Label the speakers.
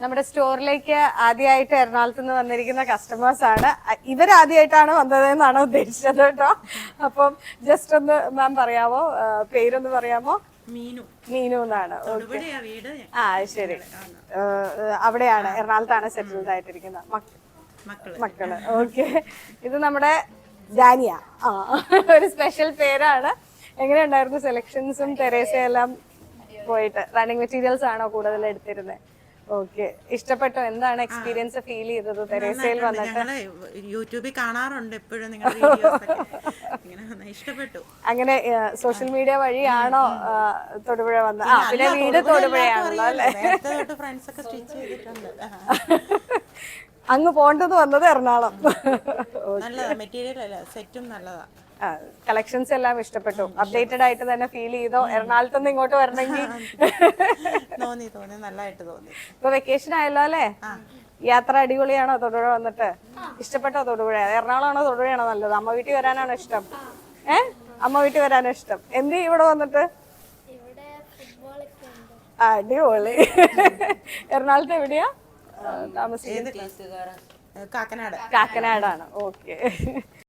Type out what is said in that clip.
Speaker 1: നമ്മുടെ സ്റ്റോറിലേക്ക് ആദ്യമായിട്ട് എറണാകുളത്ത് നിന്ന് വന്നിരിക്കുന്ന കസ്റ്റമേഴ്സ് ആണ്. ഇവരാദ്യമായിട്ടാണ് വന്നതെന്നാണ് ഉദ്ദേശിച്ചത് കേട്ടോ. അപ്പം ജസ്റ്റ് ഒന്ന് മാം പറയാമോ, പേരൊന്ന് പറയാമോ? മീനു എന്നാണ്. ആ ശരി, അവിടെയാണ് എറണാകുളത്താണ് സെറ്റിൽഡ് ആയിട്ടിരിക്കുന്നത് മക്കള്. ഓക്കെ, ഇത് നമ്മുടെ ഡാനിയ. ആ, ഒരു സ്പെഷ്യൽ പേരാണ്. എങ്ങനെയുണ്ടായിരുന്നു സെലക്ഷൻസും തെരേസയും എല്ലാം പോയിട്ട്? റണ്ണിങ് മെറ്റീരിയൽസ് ആണോ കൂടുതൽ എടുത്തിരുന്നത്? ഓക്കെ, ഇഷ്ടപ്പെട്ടോ? എന്താണ് എക്സ്പീരിയൻസ് ഫീൽ ചെയ്തത് തെരേസയിൽ വന്നിട്ട്?
Speaker 2: യൂട്യൂബിൽ കാണാറുണ്ട് എപ്പോഴും നിങ്ങളുടെ വീഡിയോസ് ഒക്കെ, ഇഷ്ടപ്പെട്ടു.
Speaker 1: അങ്ങനെ സോഷ്യൽ മീഡിയ വഴിയാണോ തൊടുപുഴ വന്നത്? ആ, പിന്നെ വീട് തൊടുപുഴയാണല്ലോ അല്ലേ?
Speaker 2: ഫ്രണ്ട്സ് ഒക്കെ സ്റ്റിച്ച് ചെയ്തിട്ടുണ്ട്.
Speaker 1: അങ്ങ് പോണ്ടത് വന്നത് എറണാകുളം.
Speaker 2: നല്ലതാ മെറ്റീരിയൽ അല്ല, സെറ്റും നല്ലതാ.
Speaker 1: കളക്ഷൻസ് എല്ലാം ഇഷ്ടപ്പെട്ടു. അപ്ഡേറ്റഡ് ആയിട്ട് തന്നെ ഫീൽ ചെയ്തോ? എറണാകുളത്ത് നിന്ന് ഇങ്ങോട്ട് വരണമെങ്കിൽ
Speaker 2: തോന്നി നല്ലതായിട്ട് തോന്നി.
Speaker 1: ഇപ്പൊ വെക്കേഷൻ ആയല്ലോ അല്ലേ? യാത്ര അടിപൊളിയാണോ തൊടുപുഴ വന്നിട്ട്? ഇഷ്ടപ്പെട്ടോ തൊടുപുഴ? എറണാകുളമാണോ തൊടുപുഴയാണോ നല്ലത്? അമ്മ വീട്ടിൽ വരാനാണോ ഇഷ്ടം? അമ്മ വീട്ടിൽ വരാനോ ഇഷ്ടം? എന്ത് ഇവിടെ വന്നിട്ട്? അടിപൊളി. എറണാകുളത്ത് എവിടെയാ താമസിക്കുന്നത്?
Speaker 2: കാക്കനാട്.
Speaker 1: കാക്കനാടാണ്. ഓക്കെ.